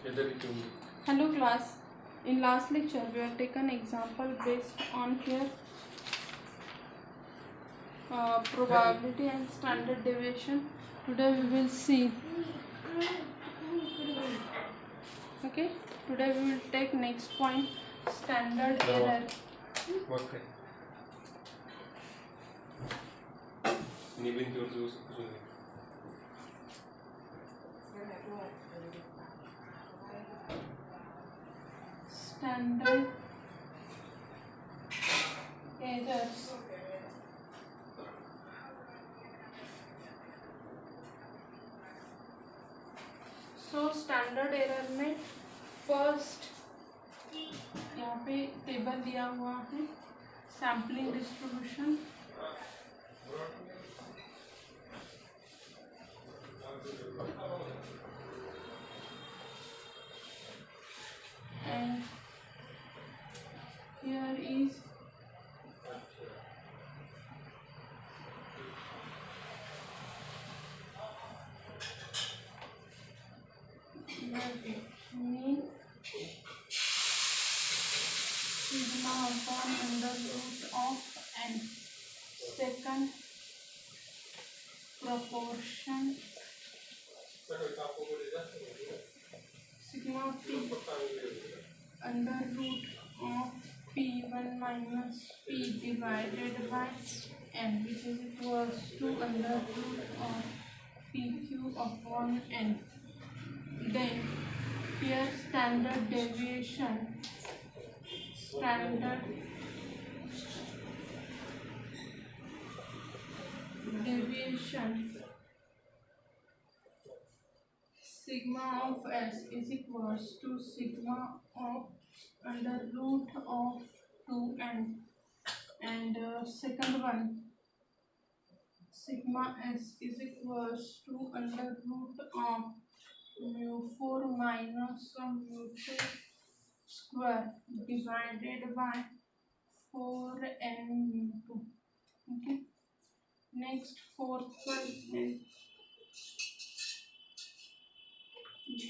Hello class. In last lecture we have taken example based on here probability and standard deviation. Today we will see. Okay. Today we will take next point, standard error. Okay. Standard errors. So standard error में first यहाँ पे table दिया हुआ है, sampling distribution, and here is mean sigma upon under root of n. Second, proportion sigma p under root of p1 minus p divided by n, which is equals to under root of pq upon n. Then here standard deviation sigma of s is equals to sigma of under root of 2n, and second one, sigma s is equals to under root of mu4 minus mu2 square divided by 4n mu2. Okay. Next, fourth one is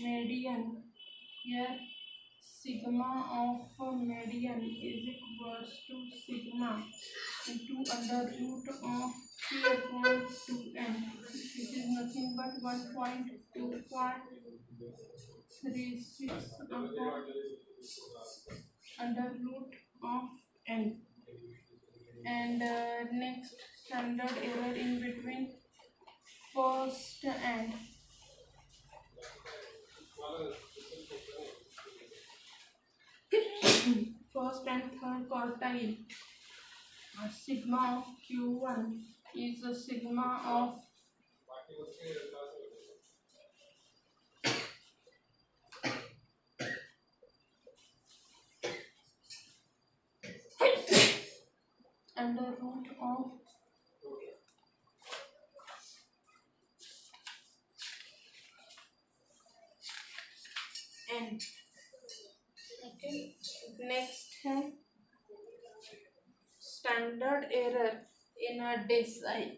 median. Here sigma of median is equals to sigma into under root of p upon 2n. This is nothing but 1.2536 upon under root of n. And next, standard error in between first and third quartile. Sigma of q1 is a sigma of under root of n. Okay. Next है standard error in a decile.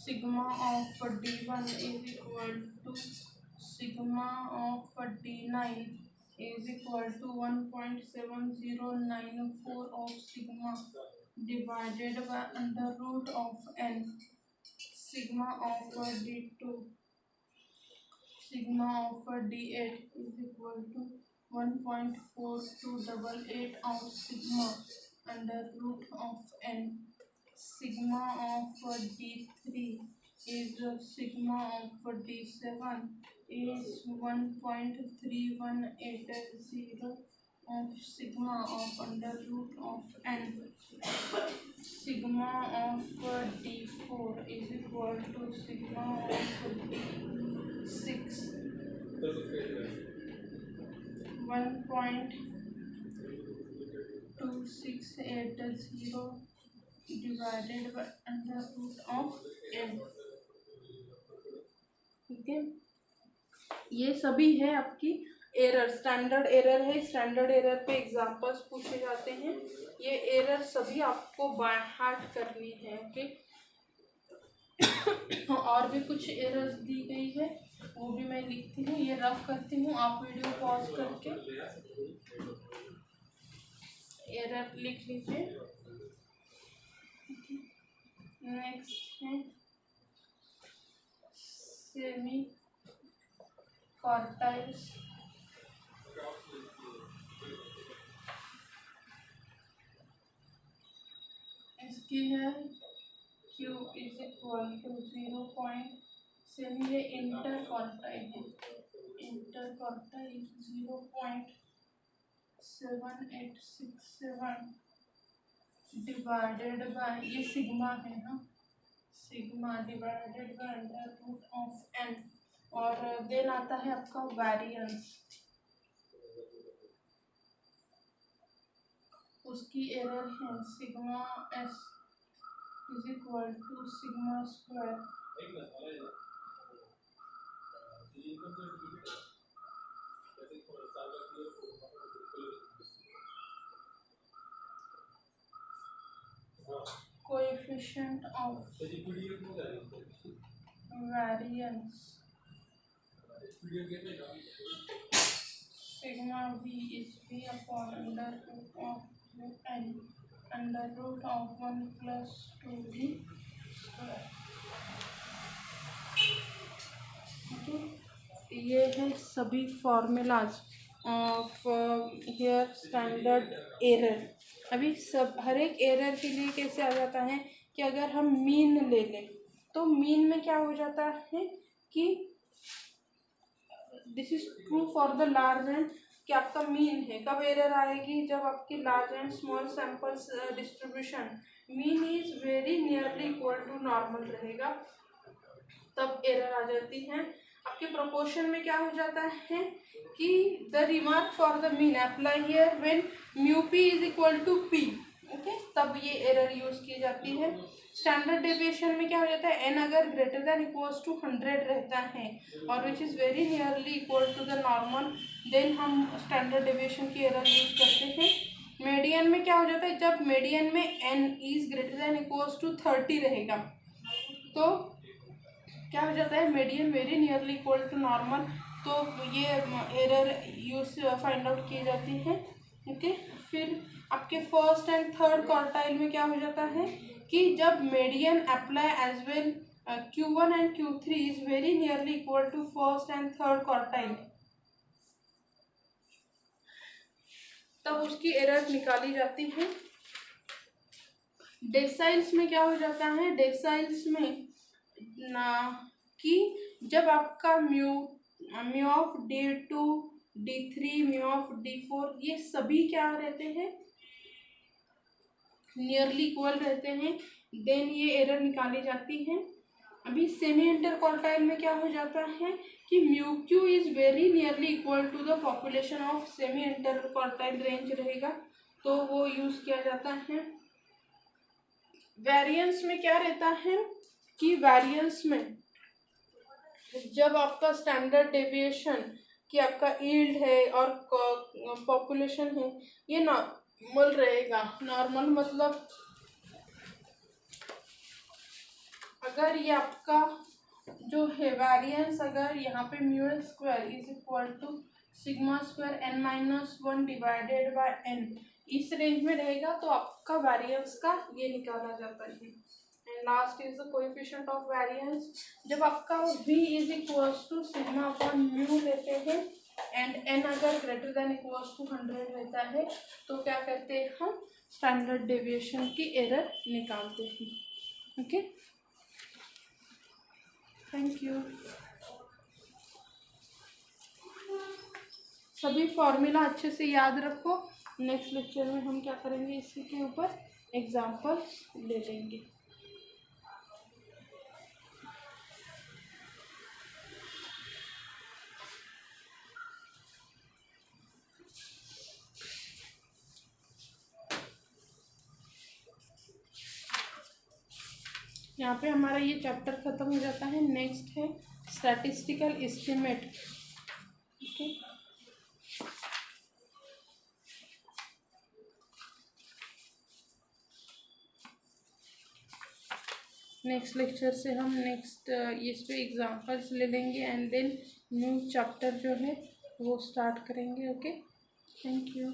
Sigma of d1 is equal to sigma of d9 is equal to 1.7094 of sigma divided by under root of n. Sigma of d2, sigma of d8 is equal to 1.4288 of sigma under root of n. Sigma of d3 is sigma of d7 is 1.3180 of sigma of under root of n. Sigma of d4 is equal to sigma of d6 1.2680 divided by under root of n. ठीक है, ये सभी है आपकी error, standard error है, standard error पे examples पूछे जाते हैं। ये एरर सभी आपको बाय हार्ट करनी है, ओके। और भी कुछ एरर्स दी गई है, वो भी मैं लिखती हूँ, ये रफ करती हूँ, आप वीडियो पॉज करके एरर लिख लीजिए। नेक्स्ट है सेमी कॉर्टाइल्स, इसकी है Q is equal to 0. Semi, ये इंटर कॉर्टाइल है, इंटर कॉर्टाइल 0.7867 डिवाइडेड बाय, ये सिग्मा है ना, सिग्मा डिवाइडेड बाय √n, और देन आता है आपका वेरिएंस, उसकी एरर है sigma s is equal to sigma square coefficient of variance sigma v is v upon under root of n under root of 1 plus 2v square, okay. ये है सभी formulas of here standard error. अभी सब हर एक error के लिए कैसे आ जाता है कि अगर हम मीन ले लें तो मीन में क्या हो जाता है कि this is true for the large n, कि आपका मीन है, कब एरर आएगी जब आपकी large and small samples distribution mean is very nearly equal to normal रहेगा, तब एरर आ जाती है। आपके प्रोपोर्शन में क्या हो जाता है कि the remark for the mean apply here when mu p is equal to p, okay, तब ये एरर यूज की जाती है। स्टैंडर्ड डेविएशन में क्या हो जाता है, एन अगर ग्रेटर देन इक्वल्स टू 100 रहता है और which is very nearly equal to the normal, then हम स्टैंडर्ड डेविएशन की एरर यूज करते हैं। मीडियन में क्या हो जाता है, जब मीडियन में n is greater than equals to 30 रहेगा तो क्या हो जाता है, median very nearly equal to normal, तो ये एरर यूज फाइंड आउट की जाती है, ओके। फिर आपके फर्स्ट एंड थर्ड क्वार्टाइल में क्या हो जाता है कि जब median apply as well Q1 and Q3 is very nearly equal to first and third quartile, तब उसकी एरर निकाली जाती है। डेसाइल्स में क्या हो जाता है, डेसाइल्स में ना कि जब आपका mu of D2 D3 mu of D4 ये सभी क्या रहते हैं, नियरली इक्वल रहते हैं, देन ये एरर निकाली जाती है। अभी सेमी इंटर क्वार्टाइल में क्या हो जाता है कि mu q is very nearly equal to the population of semi inter quartile range रहेगा, तो वो यूज किया जाता है। वेरिएंस में क्या रहता है कि वेरिएंस में जब आपका स्टैंडर्ड डेविएशन कि आपका यील्ड है और पॉपुलेशन है ये नॉर्मल रहेगा। नॉर्मल मतलब अगर ये आपका जो है वेरिएंस, अगर यहाँ पे mu l square is equal to sigma square n-1 divided by n इस रेंज में रहेगा तो आपका वेरिएंस का ये निकाला जाता है। And last is the coefficient of variance, जब आपका v is equal to sigma upon mu लेते हैं एंड n अगर ग्रेटर देन इक्वल टू 100 रहता है तो क्या करते हैं, हम स्टैंडर्ड डेविएशन की एरर निकालते हैं, ओके। Thank you. सभी फॉर्मूला अच्छे से याद रखो, नेक्स्ट लेक्चर में हम क्या करेंगे इसी के ऊपर एग्जाम्पल ले लेंगे। यहाँ पे हमारा ये चैप्टर खत्म हो जाता है। नेक्स्ट है statistical estimate, okay. Next lecture से हम नेक्स्ट इस पे एग्जाम्पल्स ले लेंगे एंड देन न्यू चैप्टर जो है वो स्टार्ट करेंगे। Okay, thank you.